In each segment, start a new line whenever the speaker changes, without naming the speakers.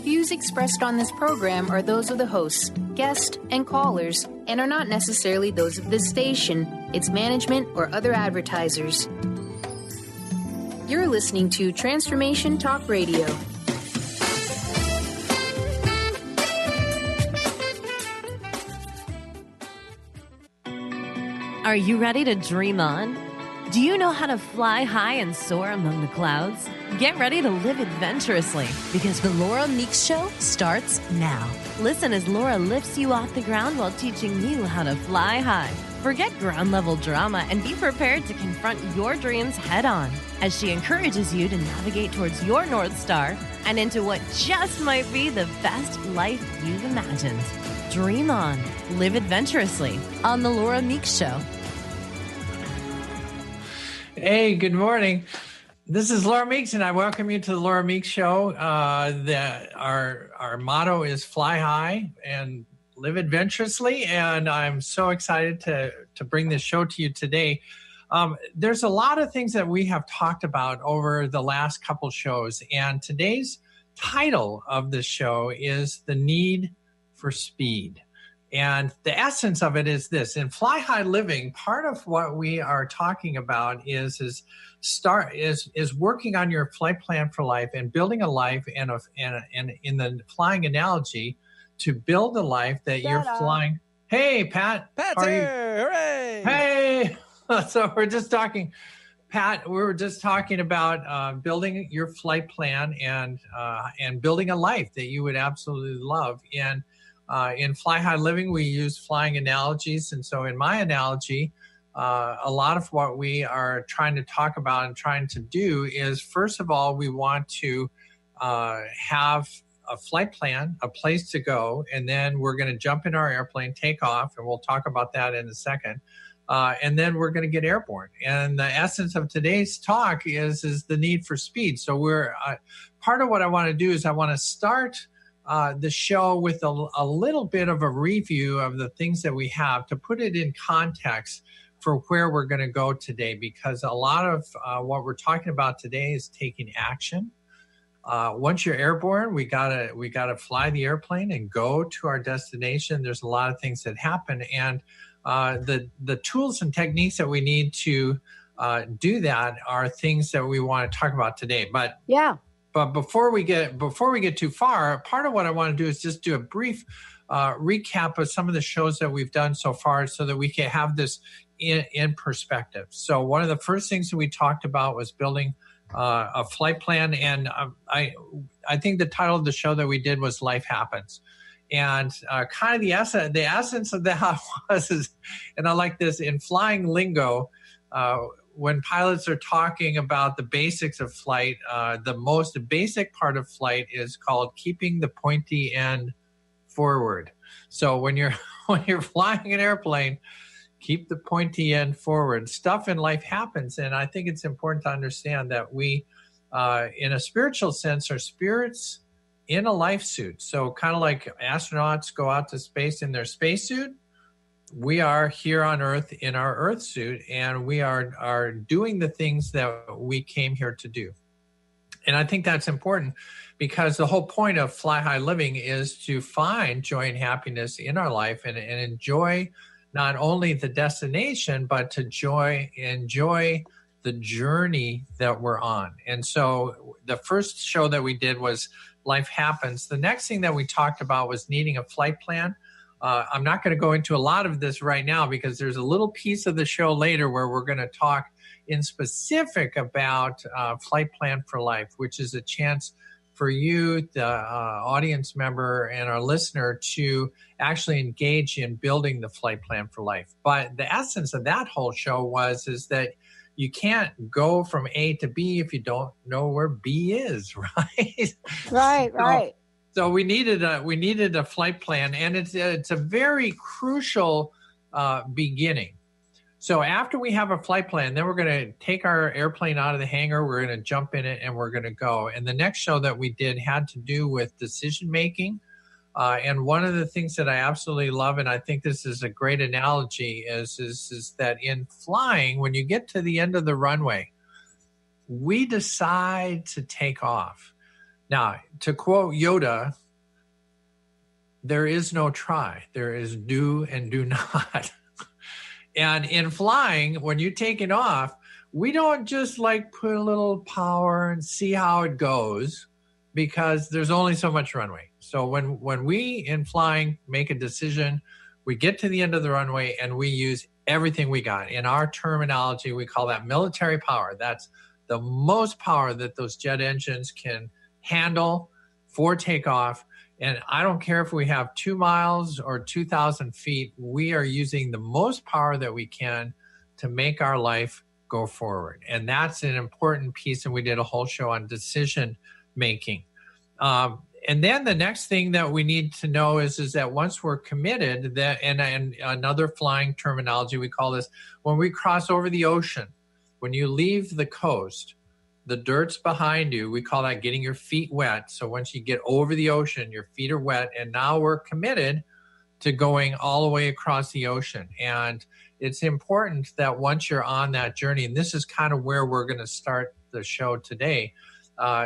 Views expressed on this program are those of the hosts, guests, and callers, and are not necessarily those of this station, its management, or other advertisers. You're listening to Transformation Talk Radio.
Are you ready to dream on? Do you know how to fly high and soar among the clouds? Get ready to live adventurously because the Laura Meeks Show starts now. Listen as Laura lifts you off the ground while teaching you how to fly high. Forget ground-level drama and be prepared to confront your dreams head-on as she encourages you to navigate towards your North Star and into what just might be the best life you've imagined. Dream on. Live adventurously on the Laura Meeks Show.
Hey, good morning. This is Laura Meeks, and I welcome you to the Laura Meeks Show. Our motto is fly high and live adventurously, and I'm so excited to bring this show to you today. There's a lot of things that we have talked about over the last couple shows, and today's title of the show is The Need for Speed. And the essence of it is this: in fly high living, part of what we are talking about is working on your flight plan for life and building a life and in the flying analogy to build a life that you're flying. Hey, Pat.
Pat's here. Hooray.
Hey. So we're just talking, Pat, we were just talking about building your flight plan and building a life that you would absolutely love. And in Fly High Living, we use flying analogies. And so in my analogy, a lot of what we are trying to talk about and trying to do is, first of all, we want to have a flight plan, a place to go, and then we're going to jump in our airplane, take off, and we'll talk about that in a second. And then we're going to get airborne. And the essence of today's talk is the need for speed. So we're part of what I want to do is I want to start the show with a little bit of a review of the things that we have to put it in context for where we're going to go today, because a lot of what we're talking about today is taking action. Once you're airborne, we gotta fly the airplane and go to our destination. There's a lot of things that happen, and the tools and techniques that we need to do that are things that we want to talk about today. But before we get too far, part of what I want to do is just do a brief recap of some of the shows that we've done so far, so that we can have this in perspective. So one of the first things that we talked about was building a flight plan, and I think the title of the show that we did was Life Happens. And kind of the essence of that was, and I like this, in flying lingo, when pilots are talking about the basics of flight, the most basic part of flight is called keeping the pointy end forward. So when you're flying an airplane, keep the pointy end forward. Stuff in life happens, and I think it's important to understand that we, in a spiritual sense, are spirits in a life suit. So kind of like astronauts go out to space in their spacesuit, we are here on Earth in our Earth suit, and we are doing the things that we came here to do. And I think that's important, because the whole point of Fly High Living is to find joy and happiness in our life and enjoy not only the destination, but to enjoy the journey that we're on. And so the first show that we did was Life Happens. The next thing that we talked about was needing a flight plan. I'm not going to go into a lot of this right now, because there's a little piece of the show later where we're going to talk in specific about Flight Plan for Life, which is a chance for you, the audience member and our listener, to actually engage in building the flight plan for life. But the essence of that whole show is that you can't go from A to B if you don't know where B is, right?
Right.
So we needed a flight plan, and it's a very crucial beginning. So after we have a flight plan, then we're going to take our airplane out of the hangar, we're going to jump in it, and we're going to go. And the next show that we did had to do with decision making. And one of the things that I absolutely love, and I think this is a great analogy, is that in flying, when you get to the end of the runway, we decide to take off. Now, to quote Yoda, there is no try. There is do and do not. And in flying, when you're taking off, we don't just like put a little power and see how it goes, because there's only so much runway. So when we in flying make a decision, we get to the end of the runway and we use everything we got. In our terminology, we call that military power. That's the most power that those jet engines can handle for takeoff. And I don't care if we have 2 miles or 2,000 feet, we are using the most power that we can to make our life go forward. And that's an important piece. And we did a whole show on decision making. And then the next thing that we need to know is that once we're committed, that and another flying terminology, we call this, when we cross over the ocean, when you leave the coast, the dirt's behind you. We call that getting your feet wet. So once you get over the ocean, your feet are wet. And now we're committed to going all the way across the ocean. And it's important that once you're on that journey, and this is kind of where we're going to start the show today,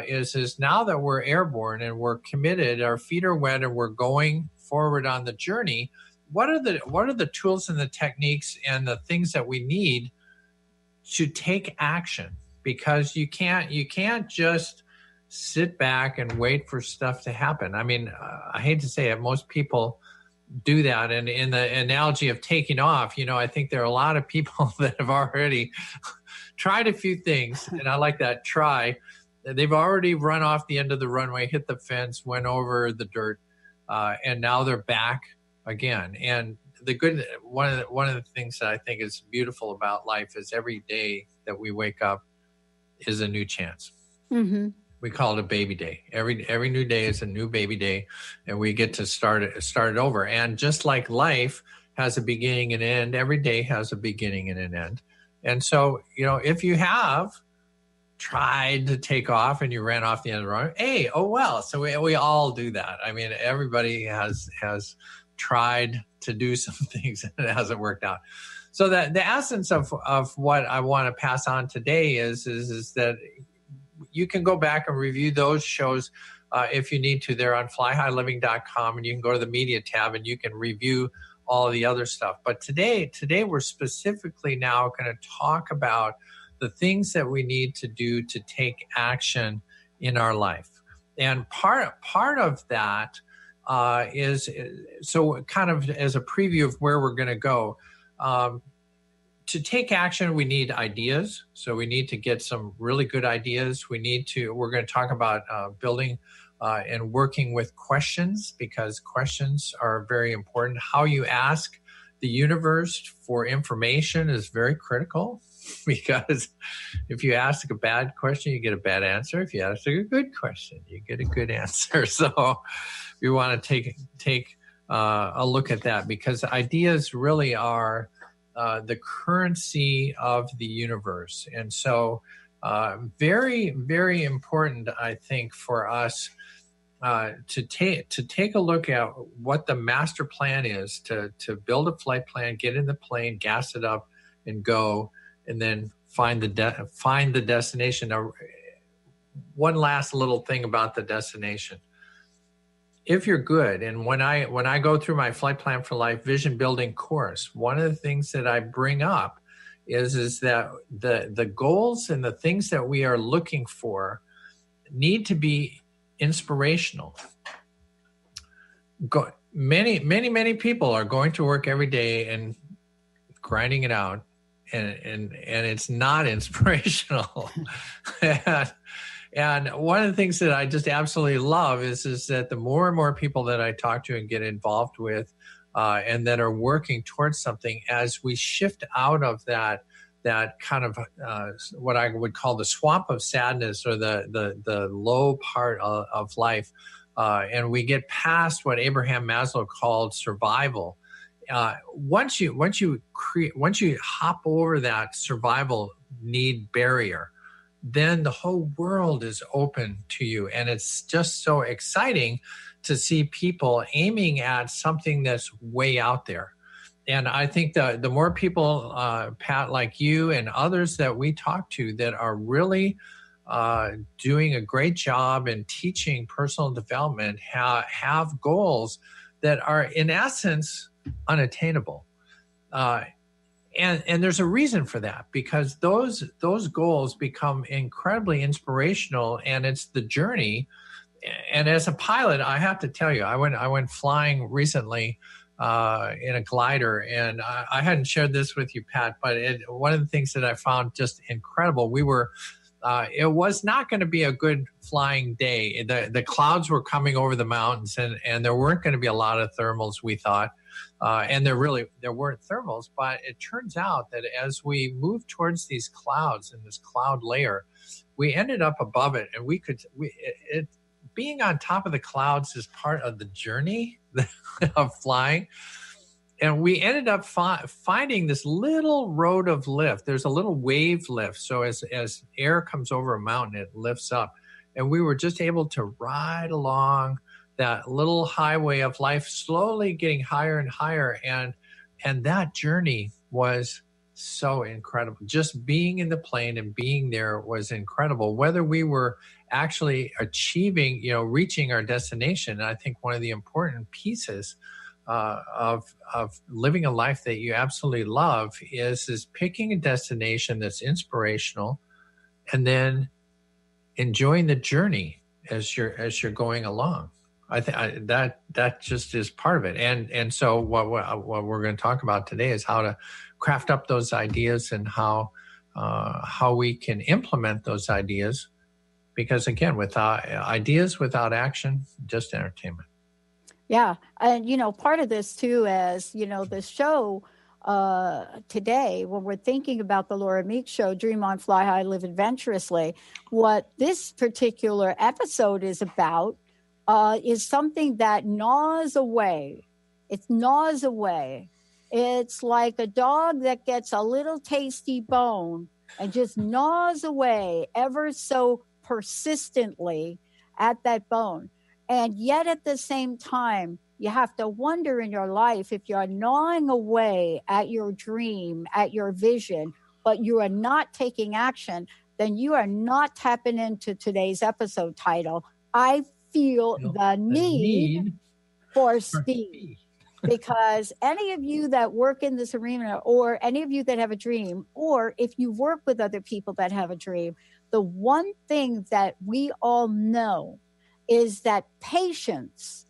is now that we're airborne and we're committed, our feet are wet and we're going forward on the journey, what are the tools and the techniques and the things that we need to take action? Because you can't just sit back and wait for stuff to happen. I mean, I hate to say it, most people do that. And in the analogy of taking off, I think there are a lot of people that have already tried a few things, and I like that try. They've already run off the end of the runway, hit the fence, went over the dirt, and now they're back again. And one of the things that I think is beautiful about life is every day that we wake up is a new chance. Mm-hmm. We call it a baby day. Every new day is a new baby day, and we get to start it over. And just like life has a beginning and end, every day has a beginning and an end. And so, if you have tried to take off and you ran off the end of the runway, hey, oh well. So we all do that. I mean, everybody has tried to do some things and it hasn't worked out. So the essence of what I want to pass on today is that you can go back and review those shows if you need to. They're on flyhighliving.com, and you can go to the media tab and you can review all the other stuff. But today we're specifically now going to talk about the things that we need to do to take action in our life. And part of that is, so kind of as a preview of where we're going to go, to take action, we need ideas. So we need to get some really good ideas. We're going to talk about building and working with questions, because questions are very important. How you ask the universe for information is very critical, because if you ask a bad question, you get a bad answer. If you ask a good question, you get a good answer. So we want to take a look at that, because ideas really are the currency of the universe. And so very, very important, I think, for us to take a look at what the master plan is, to build a flight plan, get in the plane, gas it up, and go, and then find the destination. Now, one last little thing about the destination. If you're good, and when I go through my Flight Plan for Life vision building course, one of the things that I bring up is that the goals and the things that we are looking for need to be inspirational. Many people are going to work every day and grinding it out, and it's not inspirational. And one of the things that I just absolutely love is that the more and more people that I talk to and get involved with, and that are working towards something, as we shift out of that kind of what I would call the swamp of sadness, or the low part of life, and we get past what Abraham Maslow called survival. Once you hop over that survival need barrier, then the whole world is open to you. And it's just so exciting to see people aiming at something that's way out there. And I think the more people, Pat, like you and others that we talk to that are really doing a great job in teaching personal development have goals that are in essence unattainable. And there's a reason for that, because those goals become incredibly inspirational, and it's the journey. And as a pilot, I have to tell you, I went flying recently in a glider, and I hadn't shared this with you, Pat, but one of the things that I found just incredible, it was not going to be a good flying day. The clouds were coming over the mountains, and there weren't going to be a lot of thermals, we thought. And there weren't thermals, but it turns out that as we moved towards these clouds and this cloud layer, we ended up above it, and being on top of the clouds is part of the journey of flying. And we ended up finding this little road of lift. There's a little wave lift. So as air comes over a mountain, it lifts up. And we were just able to ride along that little highway of life, slowly getting higher and higher. And that journey was so incredible. Just being in the plane and being there was incredible. Whether we were actually achieving, reaching our destination. And I think one of the important pieces of living a life that you absolutely love is picking a destination that's inspirational, and then enjoying the journey as you're going along. I think that just is part of it. And so what we're going to talk about today is how to craft up those ideas and how we can implement those ideas. Because again, without ideas, without action, just entertainment.
Yeah. And, part of this too is, the show today, when we're thinking about the Laura Meeks Show, Dream On, Fly High, Live Adventurously, what this particular episode is about is something that gnaws away. It gnaws away. It's like a dog that gets a little tasty bone and just gnaws away ever so persistently at that bone. And yet at the same time, you have to wonder in your life, if you're gnawing away at your dream, at your vision, but you are not taking action, then you are not tapping into today's episode title. I feel the need for speed. Because any of you that work in this arena, or any of you that have a dream, or if you work with other people that have a dream, the one thing that we all know is that patience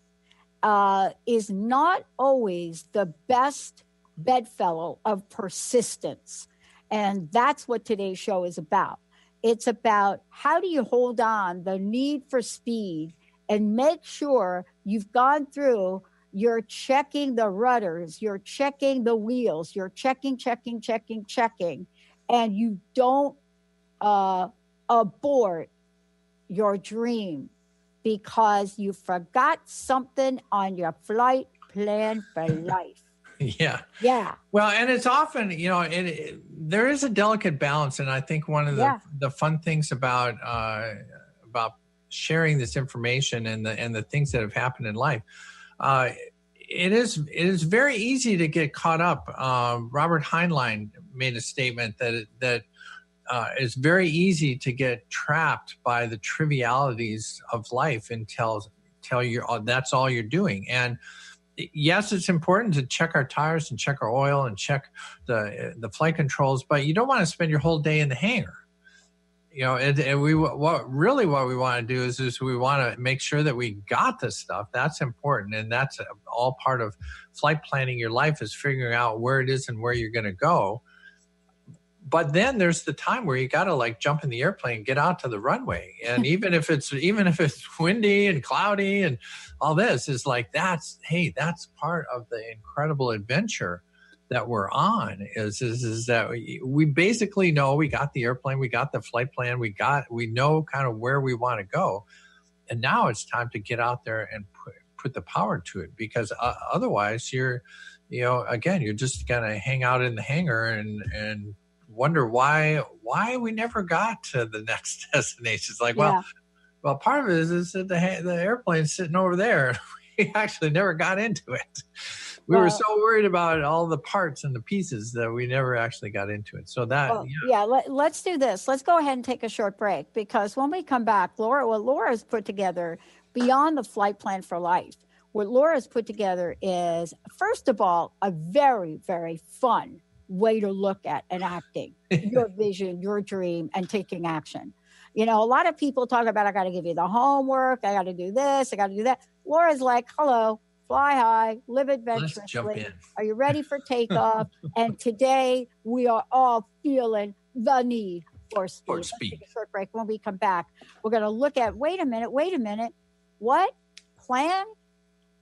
is not always the best bedfellow of persistence. And that's what today's show is about. It's about how do you hold on the need for speed and make sure you've gone through, you're checking the rudders, you're checking the wheels, you're checking, and you don't abort your dream because you forgot something on your flight plan for life.
Yeah.
Yeah.
Well, and it's often, there is a delicate balance. And I think one of the fun things about sharing this information and the things that have happened in life, it is very easy to get caught up. Robert Heinlein made a statement that it's very easy to get trapped by the trivialities of life until that's all you're doing. And yes, it's important to check our tires and check our oil and check the flight controls, but you don't want to spend your whole day in the hangar. What we want to do is we want to make sure that we got this stuff. That's important, and that's all part of flight planning your life, is figuring out where it is and where you're going to go. But then there's the time where you got to jump in the airplane, get out to the runway. And even if it's windy and cloudy and all this, is that's part of the incredible adventure that we're on, is that we basically know we got the airplane, we got the flight plan, we know kind of where we want to go. And now it's time to get out there and put the power to it, because otherwise you're just going to hang out in the hangar and wonder why we never got to the next destination. It's well, part of it is that the airplane's sitting over there. we actually never got into it. We were so worried about all the parts and the pieces that we never actually got into it. So that,
let's do this. Let's go ahead and take a short break, because when we come back, Laura's put together beyond the flight plan for life. What Laura's put together is, first of all, a very, very fun way to look at enacting your vision, your dream, and taking action. A lot of people talk about, I got to give you the homework, I got to do this, I got to do that. Laura's like, hello, fly high, live adventurously.
Let's jump in.
Are you ready for takeoff? And today we are all feeling the need for speed. Let's take a short break. When we come back, we're going to look at, wait a minute. What? Plan?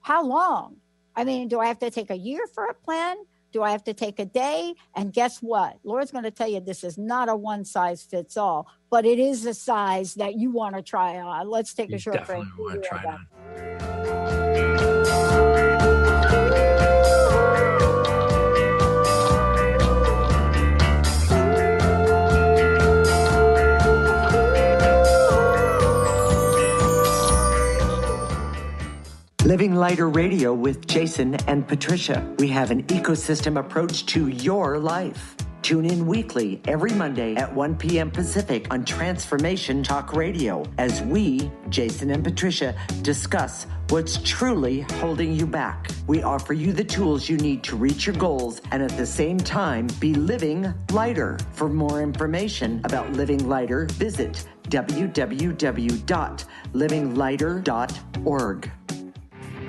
How long? I mean, do I have to take a year for a plan? Do I have to take a day? And guess what? Laura's going to tell you this is not a one size fits all, but it is a size that you want to try on. Let's take a short break.
Definitely want to try it on.
Living Lighter Radio with Jason and Patricia. We have an ecosystem approach to your life. Tune in weekly every Monday at 1 p.m. Pacific on Transformation Talk Radio as we, Jason and Patricia, discuss what's truly holding you back. We offer you the tools you need to reach your goals and at the same time be living lighter. For more information about Living Lighter, visit www.livinglighter.org.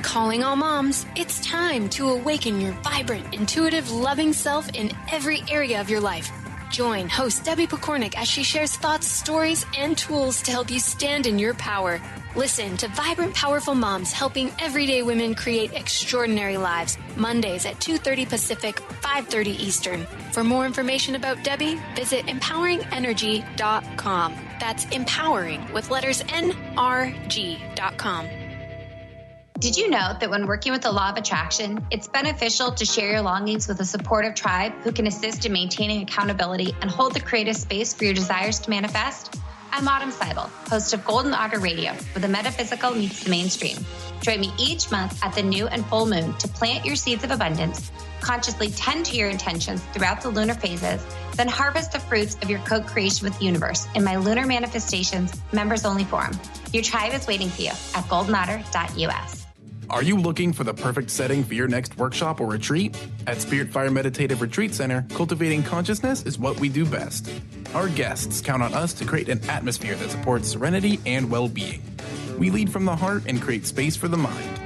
Calling all moms, it's time to awaken your vibrant, intuitive, loving self in every area of your life. Join host Debbie Pokornik as she shares thoughts, stories, and tools to help you stand in your power. Listen to Vibrant, Powerful Moms, helping everyday women create extraordinary lives. Mondays at 2:30 Pacific, 5:30 Eastern. For more information about Debbie, visit empoweringenergy.com. That's empowering with letters NRG.com.
Did you know that when working with the law of attraction, it's beneficial to share your longings with a supportive tribe who can assist in maintaining accountability and hold the creative space for your desires to manifest? I'm Autumn Seibel, host of Golden Otter Radio, where the metaphysical meets the mainstream. Join me each month at the new and full moon to plant your seeds of abundance, consciously tend to your intentions throughout the lunar phases, then harvest the fruits of your co-creation with the universe in my Lunar Manifestations members-only forum. Your tribe is waiting for you at goldenotter.us.
Are you looking for the perfect setting for your next workshop or retreat? At Spirit Fire Meditative Retreat Center, cultivating consciousness is what we do best. Our guests count on us to create an atmosphere that supports serenity and well-being. We lead from the heart and create space for the mind.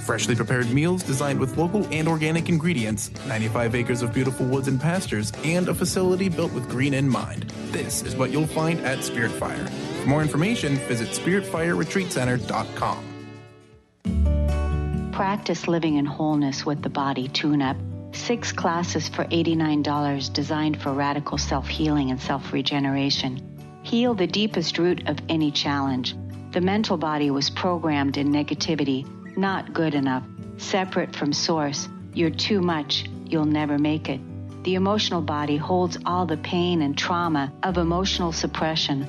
Freshly prepared meals designed with local and organic ingredients, 95 acres of beautiful woods and pastures, and a facility built with green in mind. This is what you'll find at Spirit Fire. For more information, visit spiritfireretreatcenter.com.
Practice living in wholeness with the body tune-up. 6 classes for $89 designed for radical self-healing and self-regeneration. Heal the deepest root of any challenge. The mental body was programmed in negativity, not good enough, separate from source. You're too much, you'll never make it. The emotional body holds all the pain and trauma of emotional suppression,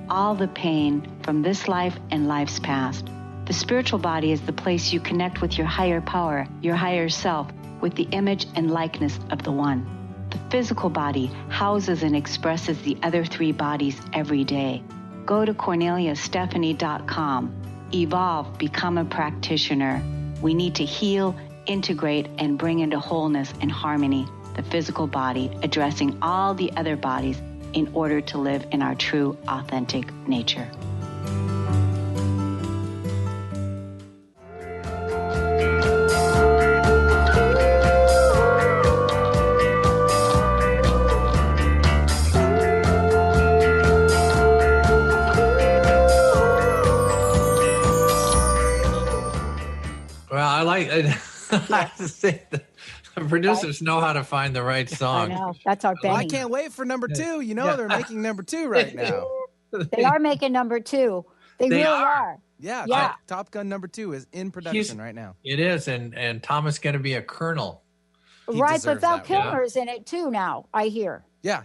all the pain from this life and life's past. The spiritual body is the place you connect with your higher power, your higher self, with the image and likeness of the One. The physical body houses and expresses the other 3 bodies every day. Go to CorneliaStephanie.com. Evolve, become a practitioner. We need to heal, integrate, and bring into wholeness and harmony the physical body, addressing all the other bodies in order to live in our true, authentic nature.
I have to say that the producers know how to find the right song.
I know. That's our Benny.
I can't wait for number 2. You know they're making number 2 right now.
They are making number 2. They really are.
Yeah. Top Gun number 2 is in production right now.
It is, and Thomas going to be a colonel.
Right, but Val Kilmer's in it too now, I hear.
Yeah,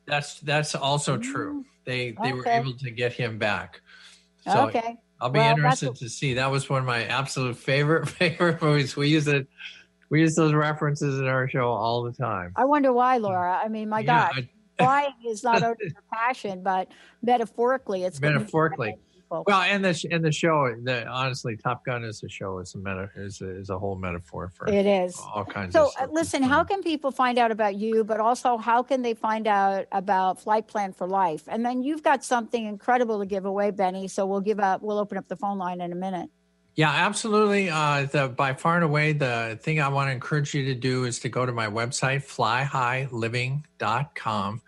that's also true. They were able to get him back. So,
okay.
I'll be interested to see. That was one of my absolute favorite movies. We use those references in our show all the time.
I wonder why, Laura. I mean, my God, flying is not only your passion, but metaphorically, it's
metaphorically. Well, and the show, honestly, Top Gun as a show is a whole metaphor for
it is
all kinds
of
stuff.
So, listen, how can people find out about you, but also how can they find out about Flight Plan for Life? And then you've got something incredible to give away, Benny. So we'll open up the phone line in a minute.
Yeah, absolutely. By far and away, the thing I want to encourage you to do is to go to my website, flyhighliving.com.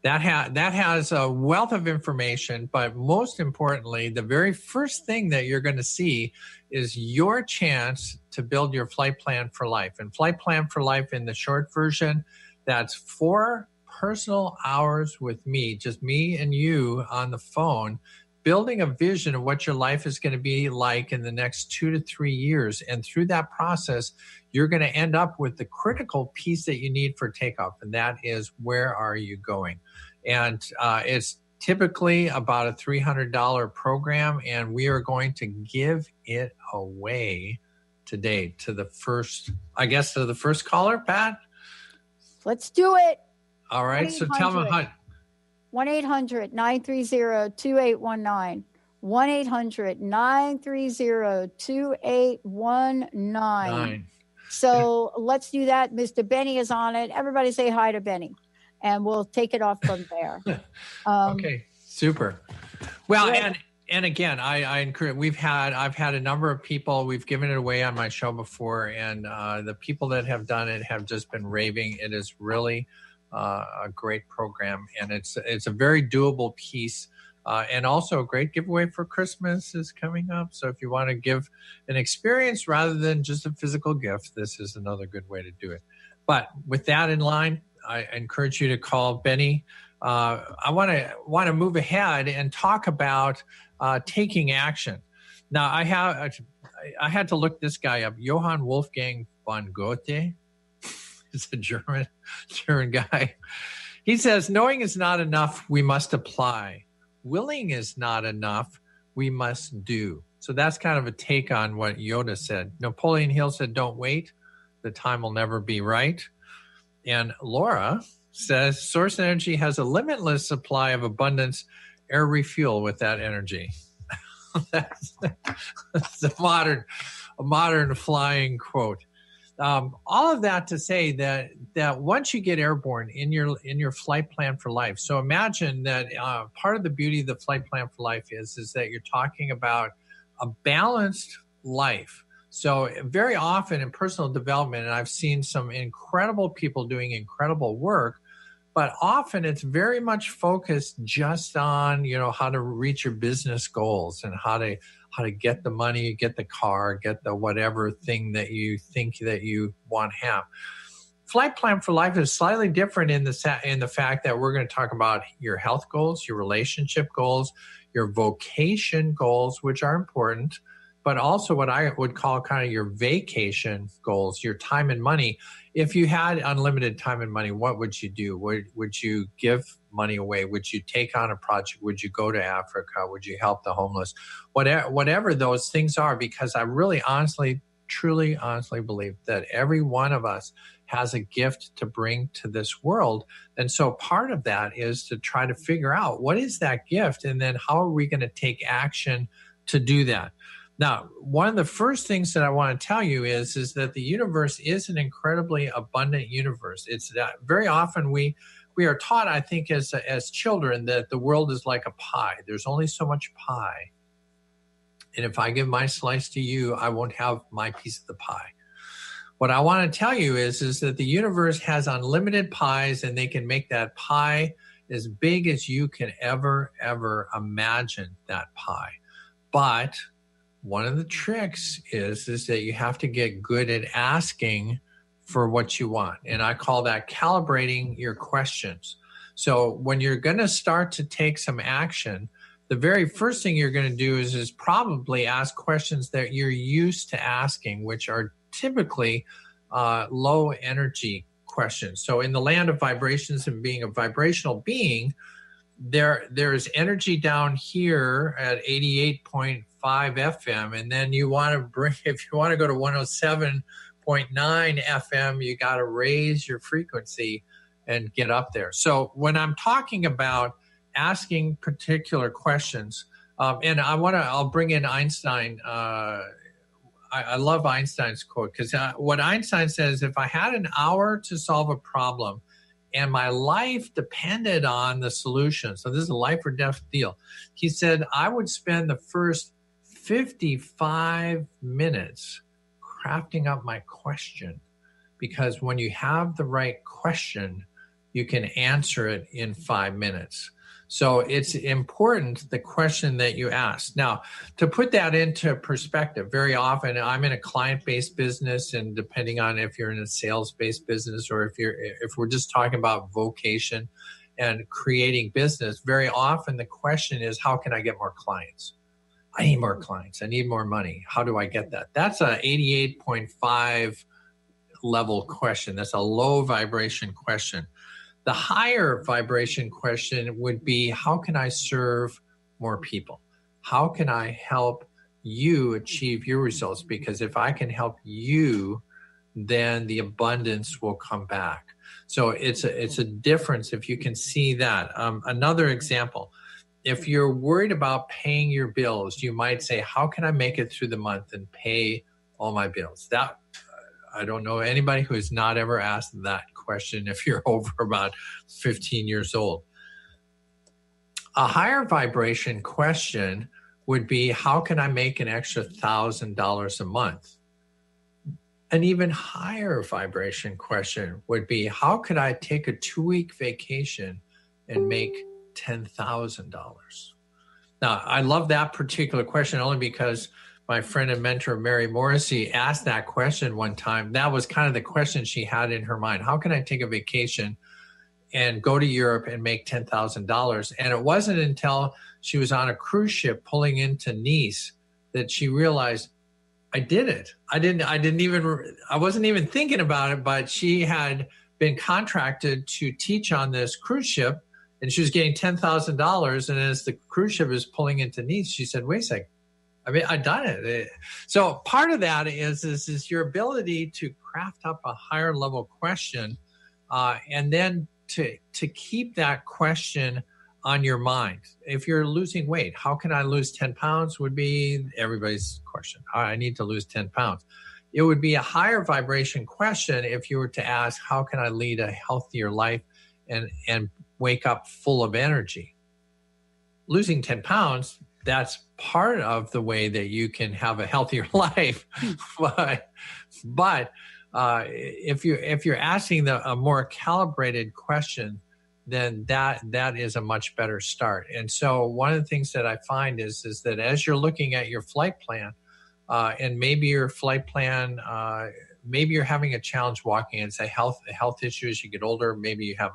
That has a wealth of information, but most importantly, the very first thing that you're going to see is your chance to build your flight plan for life. And Flight Plan for Life in the short version, that's 4 personal hours with me, just me and you on the phone, building a vision of what your life is going to be like in the next 2 to 3 years. And through that process, you're going to end up with the critical piece that you need for takeoff. And that is, where are you going? And it's typically about a $300 program. And we are going to give it away today to the first caller, Pat.
Let's do it.
All right. So tell me how.
1-800-930-2819. 1-800-930-2819. So let's do that. Mr. Benny is on it. Everybody say hi to Benny, and we'll take it off from there.
Okay, super. Well, and again, I encourage. I've had a number of people. We've given it away on my show before, and the people that have done it have just been raving. It is really a great program, and it's a very doable piece, and also a great giveaway for Christmas is coming up. So if you want to give an experience rather than just a physical gift, this is another good way to do it. But with that in line, I encourage you to call Benny. I want to move ahead and talk about taking action. Now I had to look this guy up, Johann Wolfgang von Goethe. He's a German guy. He says, knowing is not enough, we must apply. Willing is not enough, we must do. So that's kind of a take on what Yoda said. Napoleon Hill said, don't wait. The time will never be right. And Laura says, source energy has a limitless supply of abundance. Air refuel with that energy. That's a modern flying quote. All of that to say that once you get airborne in your flight plan for life. So imagine that part of the beauty of the flight plan for life is that you're talking about a balanced life. So very often in personal development, and I've seen some incredible people doing incredible work, but often it's very much focused just on, how to reach your business goals and how to get the money, get the car, get the whatever thing that you think that you want to have. Flight Plan for Life is slightly different in the fact that we're going to talk about your health goals, your relationship goals, your vocation goals, which are important, but also what I would call kind of your vacation goals, your time and money. If you had unlimited time and money, what would you do? Would you give money away? Would you take on a project? Would you go to Africa? Would you help the homeless? Whatever those things are, because I really truly honestly believe that every one of us has a gift to bring to this world. And so part of that is to try to figure out what is that gift, and then how are we going to take action to do that? Now, one of the first things that I want to tell you is that the universe is an incredibly abundant universe. It's that very often we are taught, I think, as children, that the world is like a pie. There's only so much pie. And if I give my slice to you, I won't have my piece of the pie. What I want to tell you is that the universe has unlimited pies, and they can make that pie as big as you can ever imagine that pie. But one of the tricks is that you have to get good at asking for what you want. And I call that calibrating your questions. So when you're going to start to take some action, the very first thing you're going to do is probably ask questions that you're used to asking, which are typically low energy questions. So in the land of vibrations and being a vibrational being, there's energy down here at 88.5 FM, and then you want to bring, if you want to go to 107.9 FM, you got to raise your frequency and get up there. So when I'm talking about asking particular questions, and I'll bring in Einstein. I love Einstein's quote, because what Einstein says, if I had an hour to solve a problem and my life depended on the solution, so this is a life or death deal, he said, I would spend the first 55 minutes crafting up my question, because when you have the right question, you can answer it in 5 minutes. So it's important, the question that you ask. Now, to put that into perspective, very often I'm in a client-based business, and depending on if you're in a sales-based business or if we're just talking about vocation and creating business, very often the question is, how can I get more clients? I need more clients. I need more money. How do I get that? That's a 88.5 level question. That's a low vibration question. The higher vibration question would be, how can I serve more people? How can I help you achieve your results? Because if I can help you, then the abundance will come back. So it's a difference if you can see that. Another example, if you're worried about paying your bills, you might say, how can I make it through the month and pay all my bills? That I don't know anybody who has not ever asked that question if you're over about 15 years old. A higher vibration question would be, how can I make an extra $1,000 a month? An even higher vibration question would be, how could I take a 2-week vacation and make $10,000? Now, I love that particular question only because my friend and mentor, Mary Morrissey, asked that question one time. That was kind of the question she had in her mind. How can I take a vacation and go to Europe and make $10,000? And it wasn't until she was on a cruise ship pulling into Nice that she realized, I did it. I wasn't even thinking about it, but she had been contracted to teach on this cruise ship, and she was getting $10,000. And as the cruise ship is pulling into Nice, she said, wait a second. I mean, I've done it. So part of that is your ability to craft up a higher level question, and then to keep that question on your mind. If you're losing weight, how can I lose 10 pounds would be everybody's question. I need to lose 10 pounds. It would be a higher vibration question if you were to ask, how can I lead a healthier life and wake up full of energy? Losing 10 pounds, that's part of the way that you can have a healthier life. but if you're asking a more calibrated question, then that is a much better start. And so one of the things that I find is that as you're looking at your flight plan, and maybe your flight plan, maybe you're having a challenge walking, and it's a health issue as you get older. Maybe you have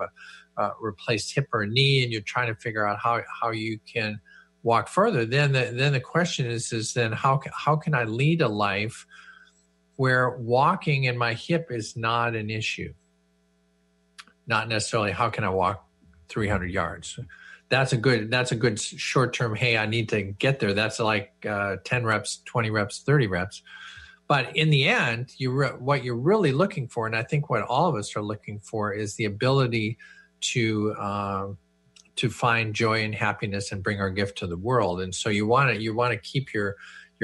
a replaced hip or knee, and you're trying to figure out how you can walk further. Then the question is then how can I lead a life where walking and my hip is not an issue? Not necessarily how can I walk 300 yards. That's a good short-term, hey, I need to get there. That's like 10 reps, 20 reps, 30 reps. But in the end, what you're really looking for, and I think what all of us are looking for, is the ability to find joy and happiness and bring our gift to the world. And so you want to keep your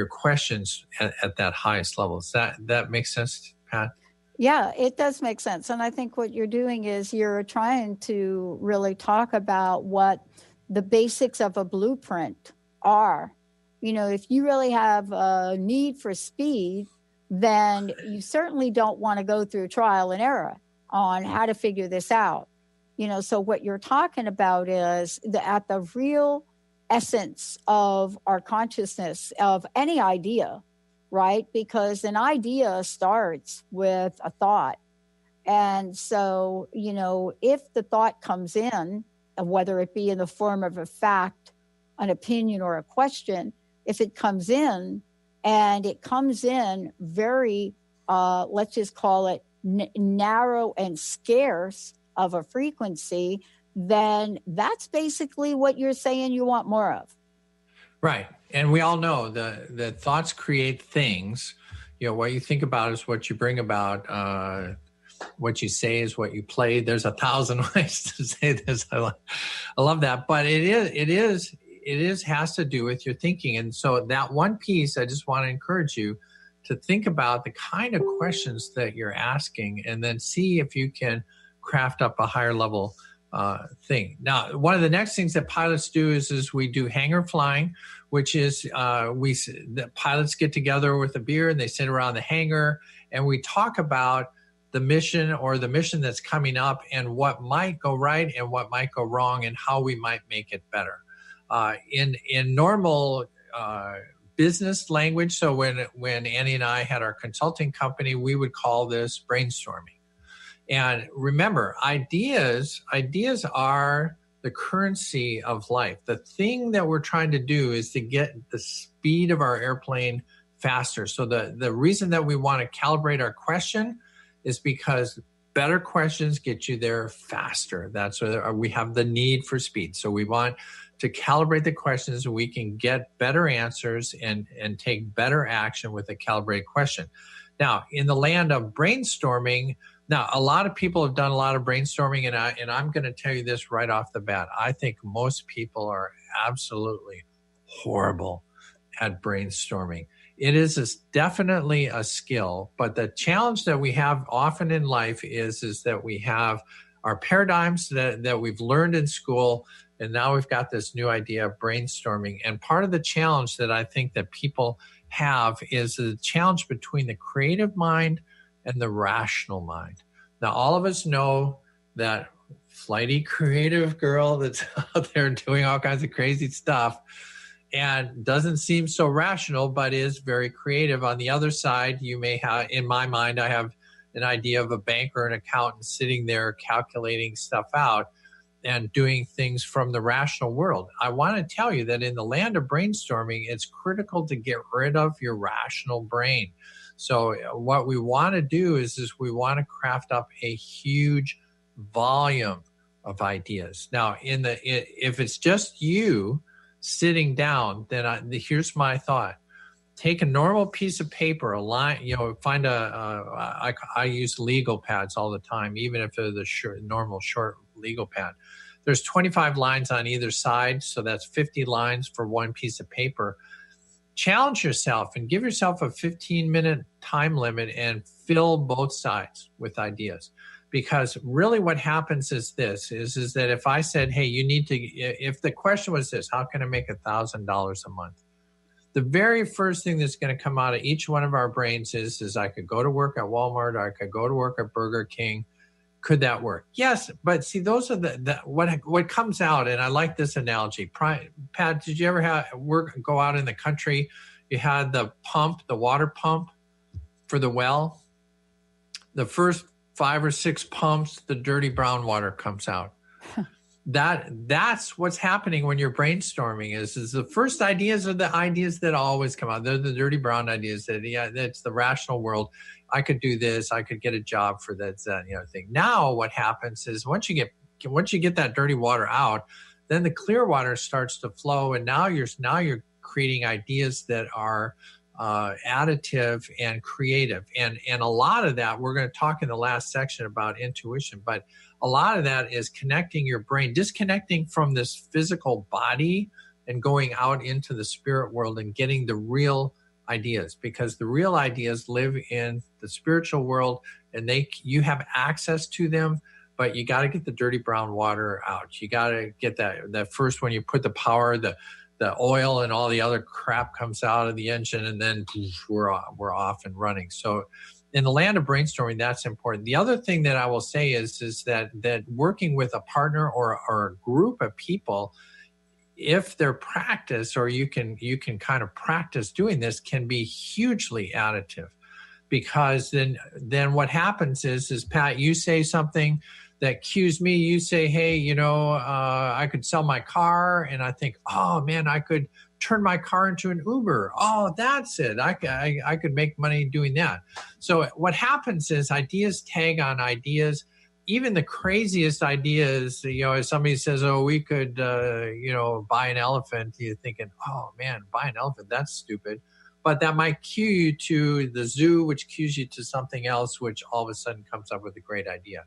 questions at that highest level. Does that make sense, Pat?
Yeah, it does make sense. And I think what you're doing is you're trying to really talk about what the basics of a blueprint are. You know, if you really have a need for speed, then you certainly don't want to go through trial and error on how to figure this out. You know, so what you're talking about is at the real essence of our consciousness of any idea, right? Because an idea starts with a thought. And so, you know, if the thought comes in, whether it be in the form of a fact, an opinion, or a question, if it comes in and it comes in very, let's just call it narrow and scarce of a frequency, then that's basically what you're saying you want more of.
Right. And we all know that thoughts create things. What you think about is what you bring about. What you say is what you play. There's 1,000 ways to say this. I love that. But it has to do with your thinking. And so that one piece, I just want to encourage you to think about the kind of questions that you're asking, and then see if you can craft up a higher level thing. Now, one of the next things that pilots do is we do hangar flying, which is the pilots get together with a beer and they sit around the hangar and we talk about the mission that's coming up and what might go right and what might go wrong and how we might make it better. In normal business language, so when Annie and I had our consulting company, we would call this brainstorming. And remember, ideas are the currency of life. The thing that we're trying to do is to get the speed of our airplane faster. So the reason that we want to calibrate our question is because better questions get you there faster. That's where we have the need for speed. So we want to calibrate the questions so we can get better answers and take better action with a calibrated question. Now, in the land of brainstorming, a lot of people have done a lot of brainstorming, and I'm going to tell you this right off the bat. I think most people are absolutely horrible at brainstorming. It is definitely a skill, but the challenge that we have often in life is that we have our paradigms that we've learned in school, and now we've got this new idea of brainstorming. And part of the challenge that I think that people have is the challenge between the creative mind and the rational mind. Now, all of us know that flighty creative girl that's out there doing all kinds of crazy stuff and doesn't seem so rational, but is very creative. On the other side, you may have, in my mind, I have an idea of a banker and accountant sitting there calculating stuff out and doing things from the rational world. I want to tell you that in the land of brainstorming, it's critical to get rid of your rational brain. So what we want to do is we want to craft up a huge volume of ideas. Now, if it's just you sitting down, then here's my thought. Take a normal piece of paper, a line, find I use legal pads all the time, even if they're the normal short legal pad. There's 25 lines on either side, so that's 50 lines for one piece of paper. Challenge yourself and give yourself a 15-minute time limit and fill both sides with ideas. Because really what happens is this, is that if I said, hey, you need to, if the question was this, how can I make $1,000 a month? The very first thing that's going to come out of each one of our brains is I could go to work at Walmart, or I could go to work at Burger King. Could that work? Yes, but see, those are what comes out, and I like this analogy. Pat, did you ever go out in the country? You had the water pump for the well. The first 5 or 6 pumps, the dirty brown water comes out. That's what's happening when you're brainstorming. Is the first ideas are the ideas that always come out. They're the dirty brown ideas that's the rational world. I could do this. I could get a job for that thing. Now what happens is once you get that dirty water out, then the clear water starts to flow, and now you're creating ideas that are additive and creative. And a lot of that, we're going to talk in the last section about intuition, but a lot of that is connecting your brain, disconnecting from this physical body and going out into the spirit world and getting the real ideas, because the real ideas live in the spiritual world and you have access to them, but you got to get the dirty brown water out. You got to get that first, when you put the power, the oil and all the other crap comes out of the engine, and then we're off and running. So in the land of brainstorming, that's important. The other thing that I will say is that working with a partner or a group of people, if they're practice, or you can kind of practice doing this, can be hugely additive. Because then what happens is Pat, you say something that cues me. You say, hey, I could sell my car. And I think, oh man, I could turn my car into an Uber. Oh, that's it. I could make money doing that. So what happens is ideas tag on ideas. even the craziest ideas, if somebody says, oh, we could, buy an elephant, you're thinking, oh man, buy an elephant, that's stupid. But that might cue you to the zoo, which cues you to something else, which all of a sudden comes up with a great idea.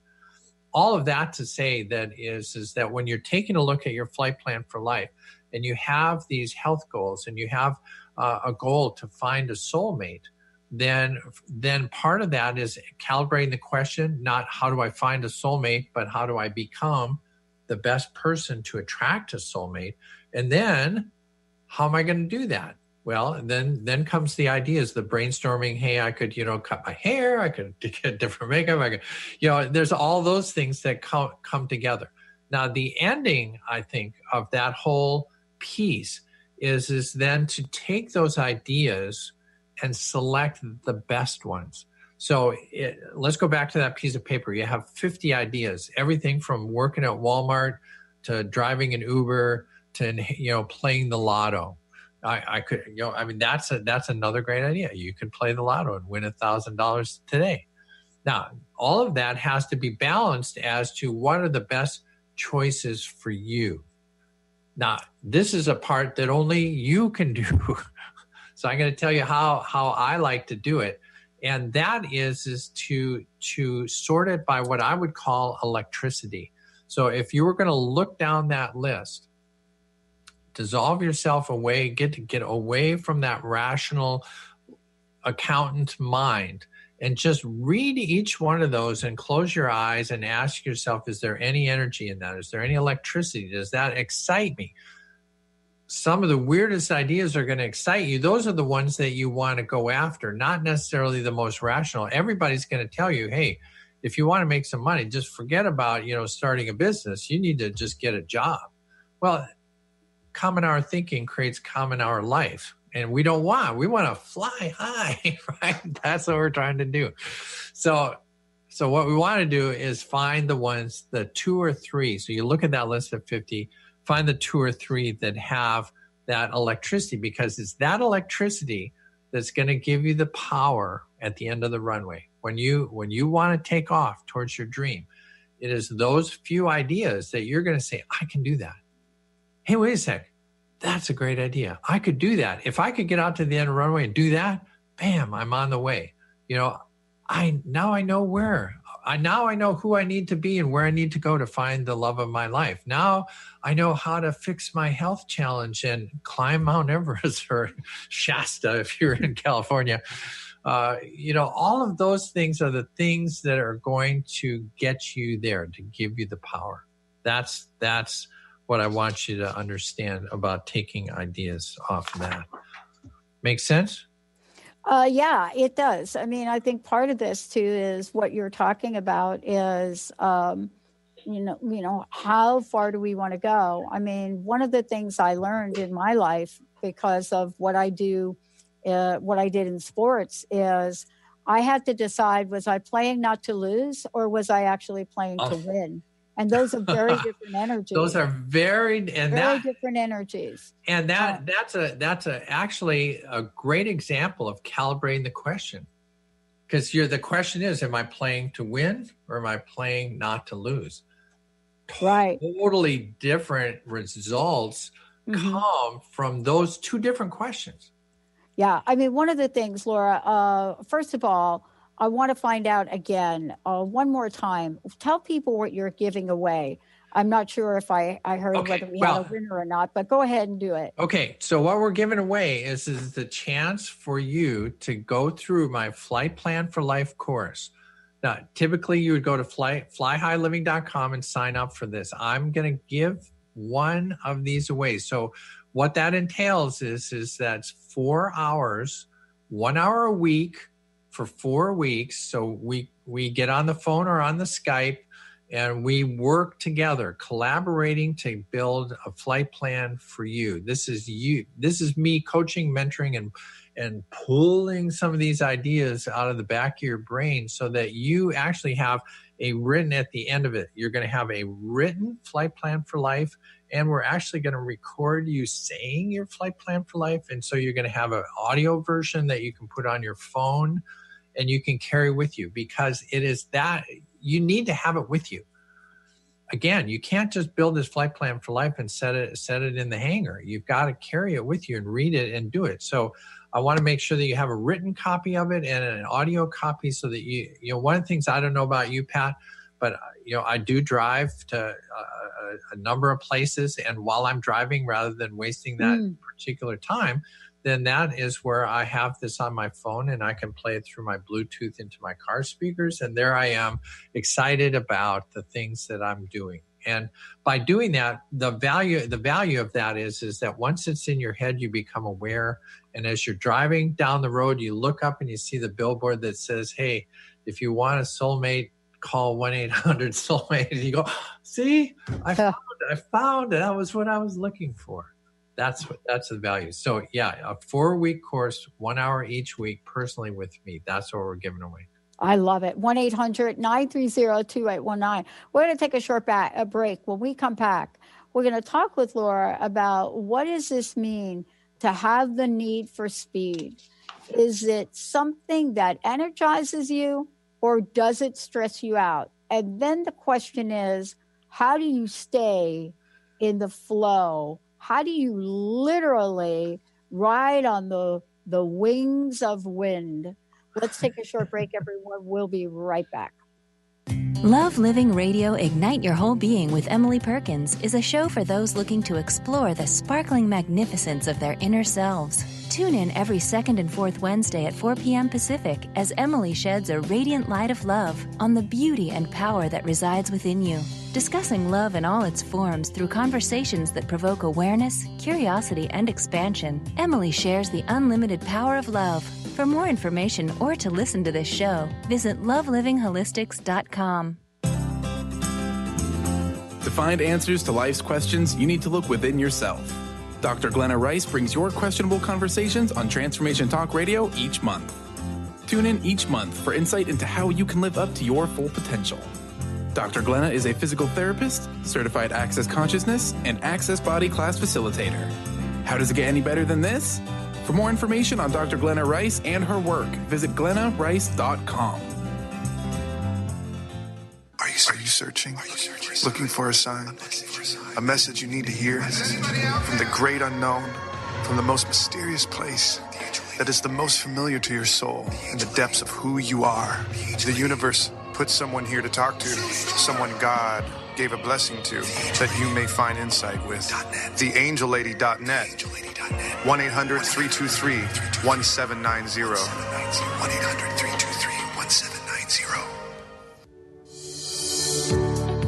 All of that to say that is that when you're taking a look at your flight plan for life and you have these health goals and you have a goal to find a soulmate, then part of that is calibrating the question, not how do I find a soulmate, but how do I become the best person to attract a soulmate? And then how am I going to do that? Well, then comes the ideas, the brainstorming. Hey, I could, cut my hair. I could get different makeup. I could, there's all those things that come together. Now, the ending, I think, of that whole piece is then to take those ideas and select the best ones. So let's go back to that piece of paper. You have 50 ideas, everything from working at Walmart to driving an Uber to, playing the lotto. I could, that's another great idea. You could play the lotto and win $1,000 today. Now, all of that has to be balanced as to what are the best choices for you. Now, this is a part that only you can do. So I'm going to tell you how I like to do it. And that is to sort it by what I would call electricity. So if you were going to look down that list, dissolve yourself away, get away from that rational accountant mind and just read each one of those and close your eyes and ask yourself, is there any energy in that? Is there any electricity? Does that excite me? Some of the weirdest ideas are going to excite you. Those are the ones that you want to go after, not necessarily the most rational. Everybody's going to tell you, hey, if you want to make some money, just forget about, starting a business. You need to just get a job. Well, common hour thinking creates common hour life. And we want to fly high, right? That's what we're trying to do. So what we want to do is find the ones, the 2 or 3. So you look at that list of 50, find the 2 or 3 that have that electricity, because it's that electricity that's going to give you the power at the end of the runway. When you want to take off towards your dream, it is those few ideas that you're going to say, I can do that. Hey, wait a sec. That's a great idea. I could do that. If I could get out to the end of the runway and do that, bam, I'm on the way. I know where. Now I know who I need to be and where I need to go to find the love of my life. Now I know how to fix my health challenge and climb Mount Everest or Shasta if you're in California. All of those things are the things that are going to get you there, to give you the power. That's what I want you to understand about taking ideas off of that. Make sense?
Yeah, it does. I mean, I think part of this too is what you're talking about is, how far do we want to go? I mean, one of the things I learned in my life because of what I do, what I did in sports is I had to decide, was I playing not to lose or was I actually playing to win? And those are very different energies.
Those are very
different energies.
And that's actually a great example of calibrating the question. Because the question is, am I playing to win or am I playing not to lose?
Right.
Totally different results come from those two different questions.
Yeah. I mean, one of the things, Laura, first of all, I want to find out again, one more time. Tell people what you're giving away. I'm not sure if I heard whether we had a winner or not, but go ahead and do it.
Okay. So what we're giving away is the chance for you to go through my Flight Plan for Life course. Now, typically you would go to flyhighliving.com and sign up for this. I'm going to give one of these away. So what that entails is that's 4 hours, 1 hour a week, for 4 weeks. So we get on the phone or on the Skype and we work together, collaborating to build a flight plan for you. This is you. This is me coaching, mentoring, and pulling some of these ideas out of the back of your brain so that you actually have a written at the end of it. You're going to have a written flight plan for life, and we're actually going to record you saying your flight plan for life. And so you're going to have an audio version that you can put on your phone and you can carry with you, because it is that you need to have it with you. Again, you can't just build this flight plan for life and set it in the hangar. You've got to carry it with you and read it and do it. So I want to make sure that you have a written copy of it and an audio copy so that one of the things I don't know about you, Pat, but I do drive to a number of places, and while I'm driving, rather than wasting that particular time, then that is where I have this on my phone and I can play it through my Bluetooth into my car speakers. And there I am, excited about the things that I'm doing. And by doing that, the value of that is that once it's in your head, you become aware. And as you're driving down the road, you look up and you see the billboard that says, hey, if you want a soulmate, call 1-800-SOULMATE. And you go, see, I found it. That was what I was looking for. That's the value. So yeah, a 4-week course, 1 hour each week, personally with me. That's what we're giving away.
I love it. 1-800-930-2819. We're going to take a short break. When we come back, we're going to talk with Laura about what does this mean to have the need for speed? Is it something that energizes you, or does it stress you out? And then the question is, how do you stay in the flow? How do you literally ride on the wings of wind? Let's take a short break, everyone. We'll be right back.
Love Living Radio Ignite Your Whole Being with Emily Perkins is a show for those looking to explore the sparkling magnificence of their inner selves. Tune in every second and fourth Wednesday at 4 p.m. Pacific as Emily sheds a radiant light of love on the beauty and power that resides within you. Discussing love in all its forms through conversations that provoke awareness, curiosity, and expansion, Emily shares the unlimited power of love. For more information or to listen to this show, visit loveliving.holistics.com.
To find answers to life's questions, you need to look within yourself. Dr. Glenna Rice brings your questionable conversations on Transformation Talk Radio each month. Tune in each month for insight into how you can live up to your full potential. Dr. Glenna is a physical therapist, certified Access Consciousness, and Access Body Class facilitator. How does it get any better than this? For more information on Dr. Glenna Rice and her work, visit glennarice.com.
Are you searching? Looking for a sign? A message you need to hear? From the great unknown, from the most mysterious place that is the most familiar to your soul in the depths of who you are. The universe put someone here to talk to, someone God gave a blessing to, that you may find insight with. TheAngelLady.net. 1-800-323-1790. 1-800-323-1790.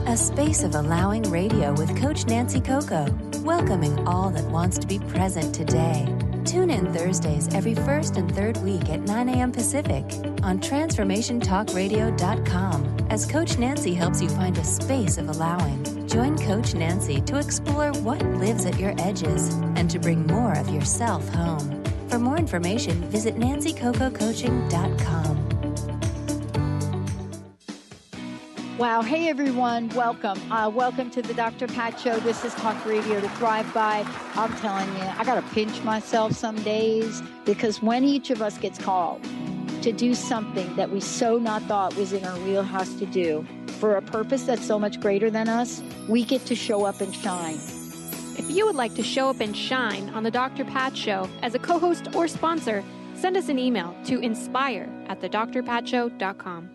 A space of allowing radio with Coach Nancy Coco, welcoming all that wants to be present today. Tune in Thursdays every first and third week at 9 a.m. Pacific on TransformationTalkRadio.com as Coach Nancy helps you find a space of allowing. Join Coach Nancy to explore what lives at your edges and to bring more of yourself home. For more information, visit NancyCocoCoaching.com.
Wow. Hey, everyone. Welcome. Welcome to the Dr. Pat Show. This is Talk Radio to Thrive By. I'm telling you, I got to pinch myself some days because when each of us gets called to do something that we so not thought was in our wheelhouse to do for a purpose that's so much greater than us, we get to show up and shine.
If you would like to show up and shine on the Dr. Pat Show as a co-host or sponsor, send us an email to inspire@thedrpatshow.com.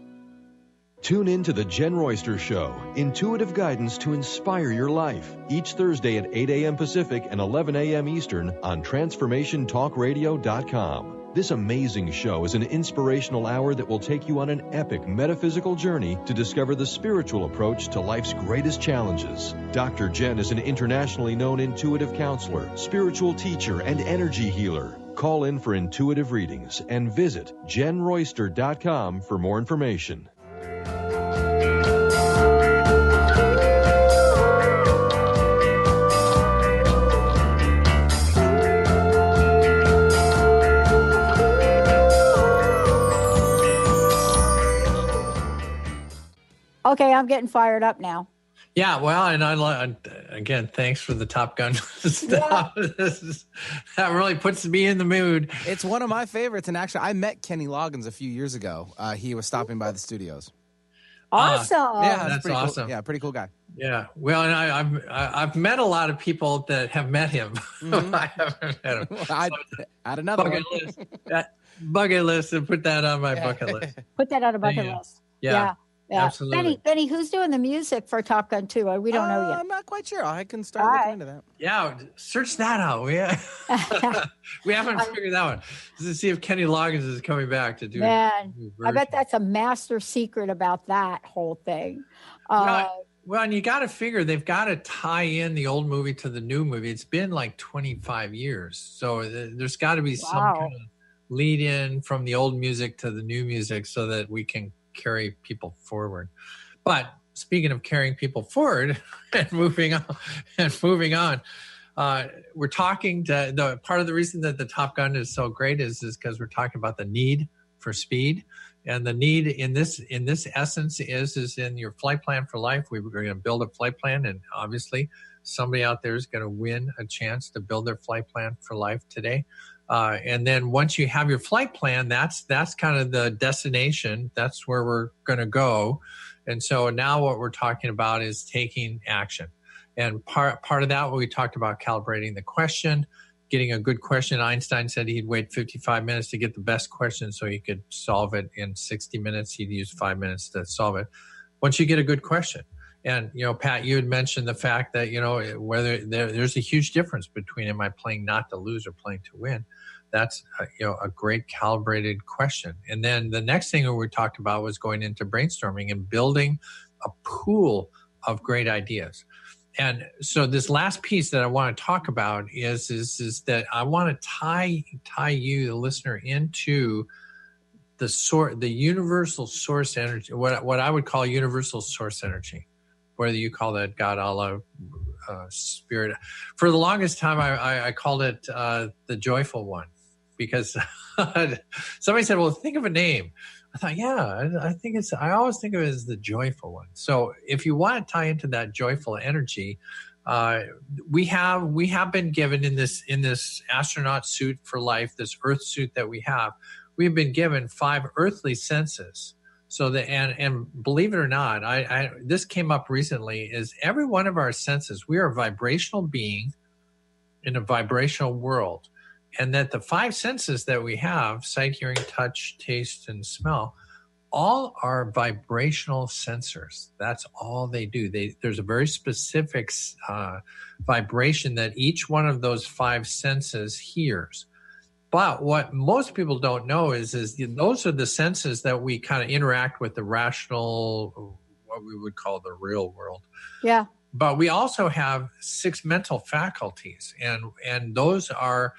Tune in to The Jen Royster Show, intuitive guidance to inspire your life, each Thursday at 8 a.m. Pacific and 11 a.m. Eastern on TransformationTalkRadio.com. This amazing show is an inspirational hour that will take you on an epic metaphysical journey to discover the spiritual approach to life's greatest challenges. Dr. Jen is an internationally known intuitive counselor, spiritual teacher, and energy healer. Call in for intuitive readings and visit JenRoyster.com for more information.
Okay, I'm getting fired up now.
Yeah, well, and again, thanks for the Top Gun stuff. Yeah. That really puts me in the mood.
It's one of my favorites, and actually, I met Kenny Loggins a few years ago. He was stopping by the studios.
Awesome.
Yeah,
That's
pretty
awesome.
Cool. Yeah, pretty cool guy.
Yeah. Well, and I've met a lot of people that have met him.
Mm-hmm.
I haven't met him.
Well, I had another
bucket
one.
list. Bucket list, and put that on my bucket list.
Put that on a bucket list.
Yeah.
Yeah.
Absolutely.
Benny, who's doing the music for Top Gun 2? We don't know yet.
I'm not quite sure. I can start looking into that.
Yeah, search that out. We haven't figured that one. To see if Kenny Loggins is coming back to do
Man, I bet that's a master secret about that whole thing.
Well, and you got to figure they've got to tie in the old movie to the new movie. It's been like 25 years. So there's got to be some kind of lead in from the old music to the new music so that we can carry people forward. But speaking of carrying people forward and moving on, we're talking to the part of the reason that the Top Gun is so great is because we're talking about the need for speed. And the need in this essence is in your flight plan for life. We're going to build a flight plan, and obviously somebody out there is going to win a chance to build their flight plan for life today. And then once you have your flight plan, that's kind of the destination. That's where we're going to go. And so now what we're talking about is taking action. And part of that, we talked about calibrating the question, getting a good question. Einstein said he'd wait 55 minutes to get the best question so he could solve it in 60 minutes. He'd use 5 minutes to solve it. Once you get a good question. And, Pat, you had mentioned the fact that, whether there's a huge difference between am I playing not to lose or playing to win. That's, a great calibrated question. And then the next thing we talked about was going into brainstorming and building a pool of great ideas. And so this last piece that I want to talk about is that I want to tie you, the listener, into the universal source energy, what I would call universal source energy, whether you call that God, Allah, spirit. For the longest time, I called it the joyful one, because somebody said, well, think of a name. I thought, I always think of it as the joyful one. So if you want to tie into that joyful energy, we have been given in this astronaut suit for life, this earth suit that we have, we've been given 5 earthly senses. So and believe it or not, this came up recently, is every one of our senses, we are a vibrational being in a vibrational world. And that the 5 senses that we have, sight, hearing, touch, taste, and smell, all are vibrational sensors. That's all they do. There's a very specific vibration that each one of those 5 senses hears. But what most people don't know is those are the senses that we kind of interact with the rational, what we would call the real world.
Yeah.
But we also have 6 mental faculties, and those are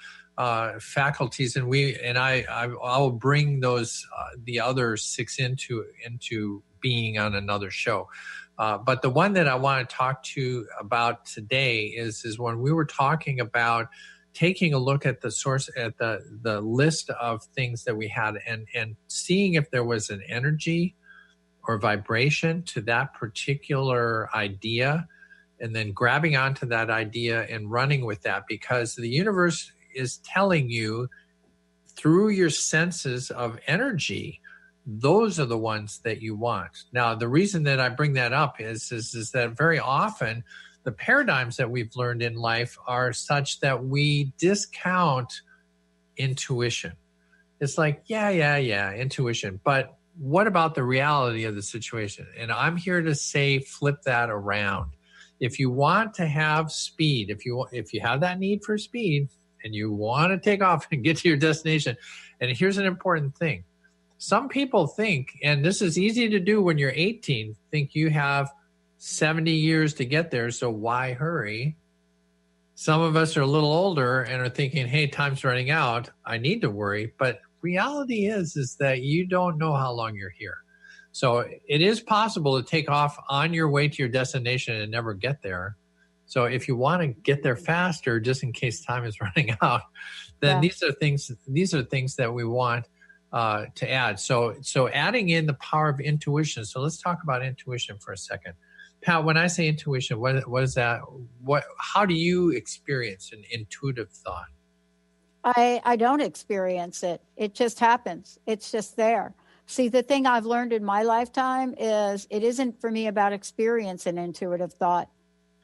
faculties, and I will bring those the other 6 into being on another show. But the one that I want to talk to about today is when we were talking about taking a look at the source, at the list of things that we had, and seeing if there was an energy or vibration to that particular idea, and then grabbing onto that idea and running with that, because the universe is telling you through your senses of energy, those are the ones that you want. Now, the reason that I bring that up is that very often the paradigms that we've learned in life are such that we discount intuition. It's like, yeah, intuition. But what about the reality of the situation? And I'm here to say, flip that around. If you want to have speed, if you have that need for speed, and you want to take off and get to your destination. And here's an important thing. Some people think, and this is easy to do when you're 18, think you have 70 years to get there, so why hurry? Some of us are a little older and are thinking, hey, time's running out, I need to worry. But reality is that you don't know how long you're here. So it is possible to take off on your way to your destination and never get there. So if you want to get there faster, just in case time is running out, then these are things that we want to add. So adding in the power of intuition. So let's talk about intuition for a second. Pat, when I say intuition, what is that? How do you experience an intuitive thought?
I don't experience it. It just happens. It's just there. See, the thing I've learned in my lifetime is it isn't for me about experience and intuitive thought.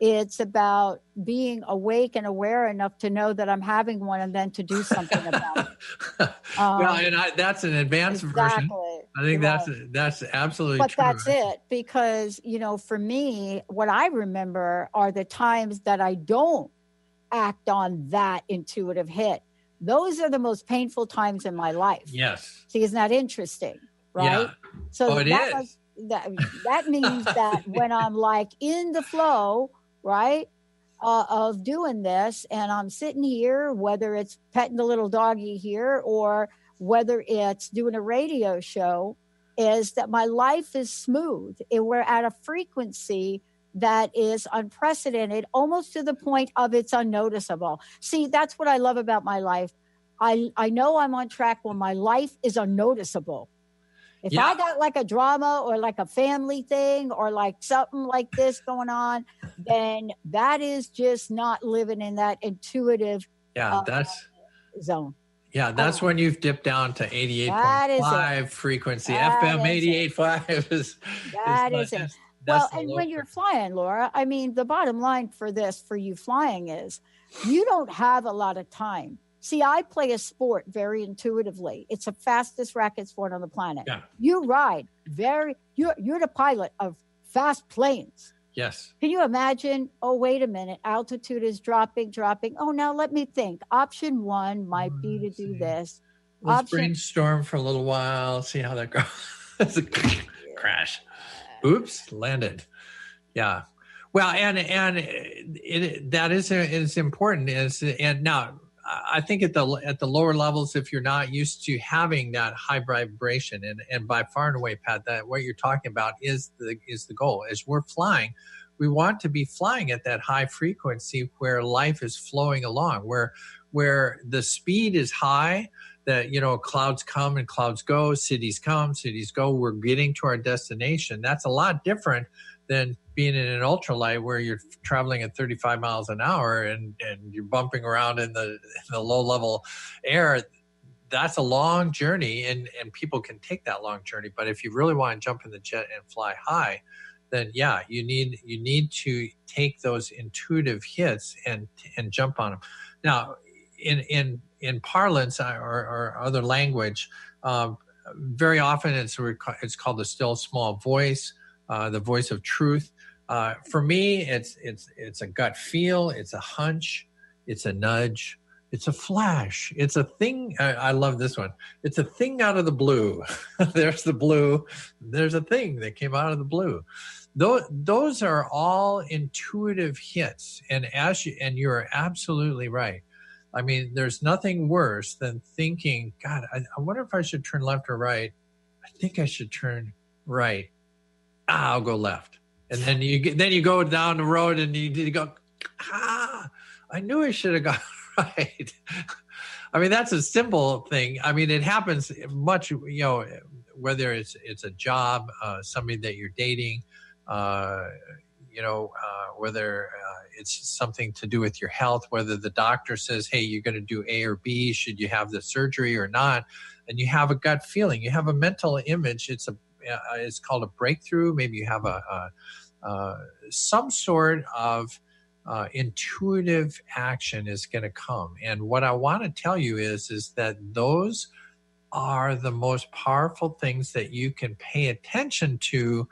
It's about being awake and aware enough to know that I'm having one and then to do something about it.
Well, and that's an advanced version. I think that's absolutely
but
true.
That's it, because, for me, what I remember are the times that I don't act on that intuitive hit. Those are the most painful times in my life.
Yes.
See, isn't that interesting? Right?
Yeah.
So
it is.
That means that when I'm like in the flow, right, of doing this, and I'm sitting here, whether it's petting the little doggy here or whether it's doing a radio show, is that my life is smooth. And we're at a frequency that is unprecedented, almost to the point of it's unnoticeable. See, that's what I love about my life. I know I'm on track when my life is unnoticeable. If I got like a drama or like a family thing or like something like this going on, then that is just not living in that intuitive zone.
Yeah, that's when you've dipped down to 88.5 frequency. FM 88.5 is
it. Well, and when you're flying, Laura, I mean, the bottom line for you flying is you don't have a lot of time. See, I play a sport very intuitively. It's the fastest racket sport on the planet. Yeah. You ride you're the pilot of fast planes.
Yes.
Can you imagine? Oh, wait a minute. Altitude is dropping. Oh, now let me think. Option 1 might be to do this.
Let's brainstorm for a little while. See how that goes. It's a crash. Oops, landed. Yeah. Well, and that is important. And now I think at the lower levels, if you're not used to having that high vibration, and by far and away, Pat, that what you're talking about is the goal. As we're flying, we want to be flying at that high frequency where life is flowing along, where the speed is high. That, clouds come and clouds go, cities come, cities go. We're getting to our destination. That's a lot different than being in an ultralight where you're traveling at 35 miles an hour and you're bumping around in the low level air. That's a long journey, and people can take that long journey. But if you really want to jump in the jet and fly high, then you need to take those intuitive hits and jump on them. Now, in parlance or other language, very often it's called the still small voice, the voice of truth. For me, it's a gut feel, it's a hunch, it's a nudge, it's a flash, it's a thing. I love this one. It's a thing out of the blue. There's the blue. There's a thing that came out of the blue. Those are all intuitive hits, and you're absolutely right. I mean, there's nothing worse than thinking, God, I wonder if I should turn left or right. I think I should turn right. I'll go left. And then you go down the road and you go, I knew I should have gone right. I mean, that's a simple thing. I mean, it happens much, whether it's a job, somebody that you're dating, whether it's something to do with your health, whether the doctor says, hey, you're going to do A or B, should you have the surgery or not? And you have a gut feeling, you have a mental image. It's called a breakthrough. Maybe you have some sort of intuitive action is going to come. And what I want to tell you is that those are the most powerful things that you can pay attention to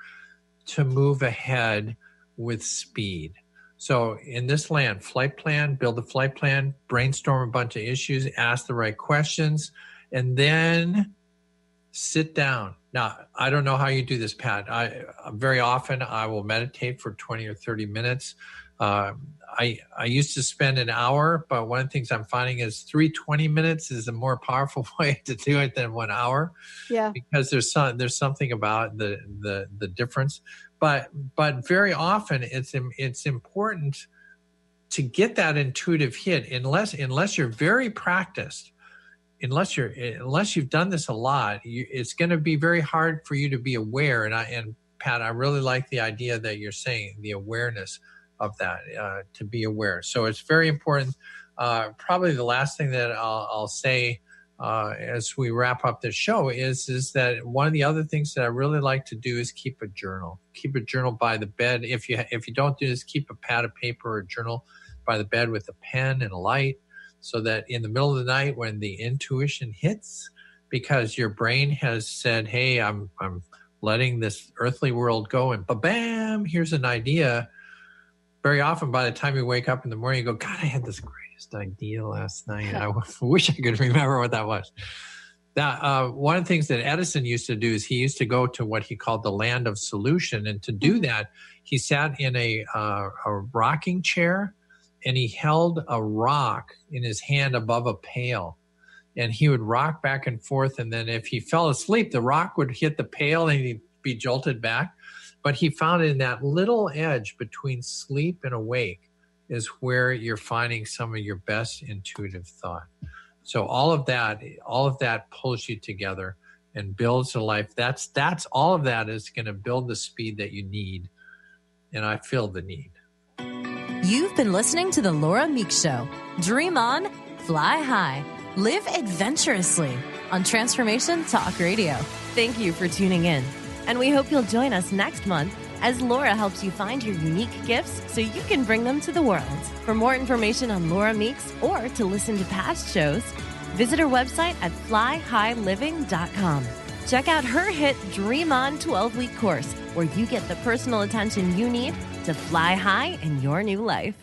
move ahead with speed. So in this land, flight plan, build a flight plan, brainstorm a bunch of issues, ask the right questions, and then sit down. Now, I don't know how you do this, Pat. Very often I will meditate for 20 or 30 minutes. I used to spend an hour, but one of the things I'm finding is 20 minutes is a more powerful way to do it than 1 hour.
Yeah.
Because there's something about the difference. But very often it's important to get that intuitive hit unless you're very practiced. Unless you've done this a lot, it's going to be very hard for you to be aware. And Pat, I really like the idea that you're saying, the awareness of that, to be aware. So it's very important. Probably the last thing that I'll say as we wrap up the show is that one of the other things that I really like to do is keep a journal. Keep a journal by the bed. If you don't do this, keep a pad of paper or a journal by the bed with a pen and a light, so that in the middle of the night when the intuition hits, because your brain has said, hey, I'm letting this earthly world go, and ba-bam, here's an idea. Very often by the time you wake up in the morning, you go, God, I had this greatest idea last night. I wish I could remember what that was. That one of the things that Edison used to do is he used to go to what he called the land of solution. And to do that, he sat in a rocking chair, and he held a rock in his hand above a pail. And he would rock back and forth. And then if he fell asleep, the rock would hit the pail and he'd be jolted back. But he found in that little edge between sleep and awake is where you're finding some of your best intuitive thought. So all of that pulls you together and builds a life. That's all of that is going to build the speed that you need. And I feel the need.
You've been listening to The Laura Meeks Show. Dream on, fly high, live adventurously on Transformation Talk Radio. Thank you for tuning in. And we hope you'll join us next month as Laura helps you find your unique gifts so you can bring them to the world. For more information on Laura Meeks or to listen to past shows, visit her website at flyhighliving.com. Check out her hit Dream On 12-week course, where you get the personal attention you need to fly high in your new life.